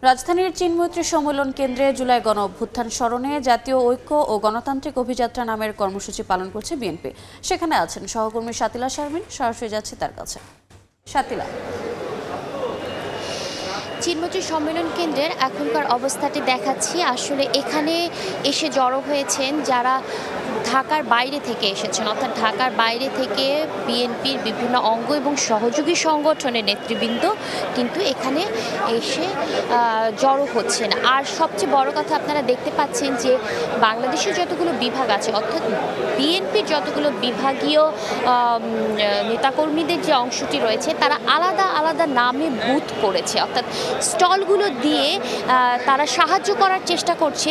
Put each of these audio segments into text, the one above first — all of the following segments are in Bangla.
রাজধানীর চীনমৈত্রী সম্মেলন কেন্দ্রে জুলাই গণ অভ্যুত্থান স্মরণে জাতীয় ঐক্য ও গণতান্ত্রিক অভিযাত্রা নামের কর্মসূচি পালন করছে বিএনপি। সেখানে আছেন সহকর্মী শাতিলা শারমিন। সরাসরি যাচ্ছে তার কাছে। শাতিলা, চীনমৈত্রী সম্মেলন কেন্দ্রের এখনকার অবস্থাটি দেখাচ্ছি। আসলে এখানে এসে জড়ো হয়েছেন যারা ঢাকার বাইরে থেকে এসেছেন, অর্থাৎ ঢাকার বাইরে থেকে বিএনপির বিভিন্ন অঙ্গ এবং সহযোগী সংগঠনের নেতৃবৃন্দ কিন্তু এখানে এসে জড়ো হচ্ছেন। আর সবচেয়ে বড় কথা, আপনারা দেখতে পাচ্ছেন যে বাংলাদেশের যতগুলো বিভাগ আছে, অর্থাৎ বিএনপির যতগুলো বিভাগীয় নেতাকর্মীদের যে অংশটি রয়েছে তারা আলাদা আলাদা নামে বুথ করেছে, অর্থাৎ স্টলগুলো দিয়ে তারা সাহায্য করার চেষ্টা করছে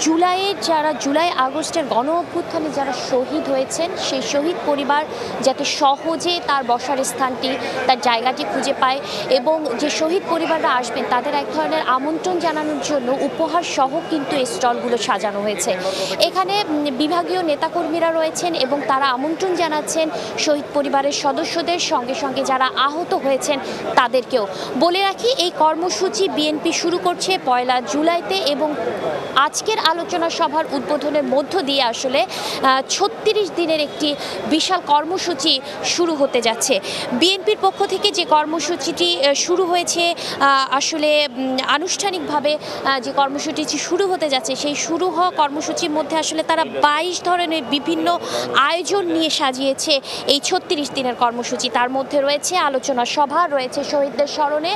জুলাই আগস্টের গণ অভ্যুত্থানে যারা শহীদ হয়েছেন সেই শহীদ পরিবার যাতে সহজে তার বসার স্থানটি, তার জায়গাটি খুঁজে পায়, এবং যে শহীদ পরিবাররা আসবেন তাদের এক ধরনের আমন্ত্রণ জানানোর জন্য উপহার সহ কিন্তু এই স্টলগুলো সাজানো হয়েছে। এখানে বিভাগীয় নেতাকর্মীরা রয়েছেন এবং তারা আমন্ত্রণ জানাচ্ছেন শহীদ পরিবারের সদস্যদের, সঙ্গে সঙ্গে যারা আহত হয়েছেন তাদেরকেও। বলে রাখি, এই কর্মসূচি বিএনপি শুরু করছে 1 জুলাইতে এবং আজকের আলোচনা সভার উদ্বোধনের মধ্য দিয়ে আসলে 36 দিনের একটি বিশাল কর্মসূচি শুরু হতে যাচ্ছে। বিএনপির পক্ষ থেকে যে কর্মসূচিটি শুরু হয়েছে, আসলে আনুষ্ঠানিকভাবে যে কর্মসূচিটি শুরু হতে যাচ্ছে সেই শুরু হওয়া কর্মসূচির মধ্যে আসলে তারা 22 ধরনের বিভিন্ন আয়োজন নিয়ে সাজিয়েছে এই 36 দিনের কর্মসূচি। তার মধ্যে রয়েছে আলোচনা সভা, রয়েছে শহীদদের স্মরণে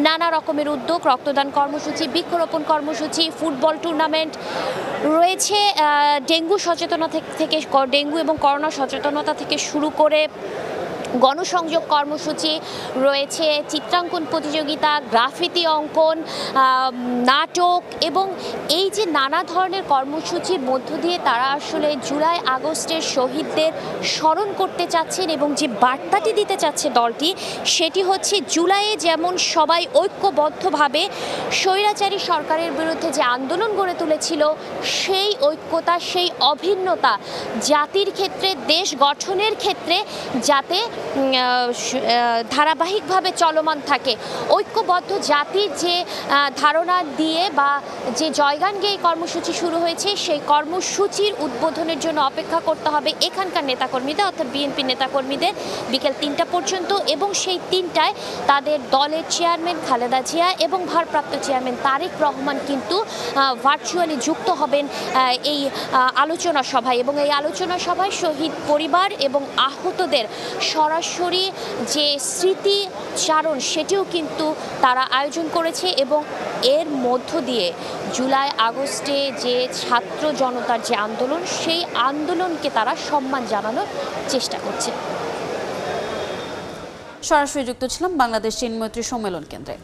নানা রকমের উদ্যোগ, রক্তদান কর্মসূচি, বৃক্ষরোপণ কর্মসূচি, ফুটবল টুর্নামেন্ট, রয়েছে ডেঙ্গু এবং করোনা সচেতনতা থেকে শুরু করে গণসংযোগ কর্মসূচি, রয়েছে চিত্রাঙ্কন প্রতিযোগিতা, গ্রাফিতি অঙ্কন, নাটক, এবং এই যে নানা ধরনের কর্মসূচির মধ্য দিয়ে তারা আসলে জুলাই আগস্টের শহীদদের স্মরণ করতে চাচ্ছেন এবং যে বার্তাটি দিতে চাচ্ছে দলটি সেটি হচ্ছে জুলাইয়ে যেমন সবাই ঐক্যবদ্ধভাবে স্বৈরাচারী সরকারের বিরুদ্ধে যে আন্দোলন গড়ে তুলেছিল সেই ঐক্যতা, সেই অভিন্নতা জাতির ক্ষেত্রে, দেশ গঠনের ক্ষেত্রে যাতে ধারাবাহিকভাবে চলমান থাকে। ঐক্যবদ্ধ জাতির যে ধারণা দিয়ে বা যে জয়গান গেয়ে এই কর্মসূচি শুরু হয়েছে সেই কর্মসূচির উদ্বোধনের জন্য অপেক্ষা করতে হবে এখানকার নেতাকর্মীদের, অর্থাৎ বিএনপি নেতাকর্মীদের বিকেল 3টা পর্যন্ত, এবং সেই 3টায় তাদের দলের চেয়ারম্যান খালেদা জিয়া এবং ভারপ্রাপ্ত চেয়ারম্যান তারেক রহমান কিন্তু ভার্চুয়ালি যুক্ত হবেন এই আলোচনা সভায়, এবং এই আলোচনা সভায় শহীদ পরিবার এবং আহতদের সরাসরি যে স্মৃতিচারণ সেটিও কিন্তু তারা আয়োজন করেছে, এবং এর মধ্য দিয়ে জুলাই আগস্টে যে ছাত্র জনতার যে আন্দোলন সেই আন্দোলনকে তারা সম্মান জানানোর চেষ্টা করছে। সরাসরি যুক্ত ছিলাম বাংলাদেশ চীনমৈত্রী সম্মেলন কেন্দ্রে।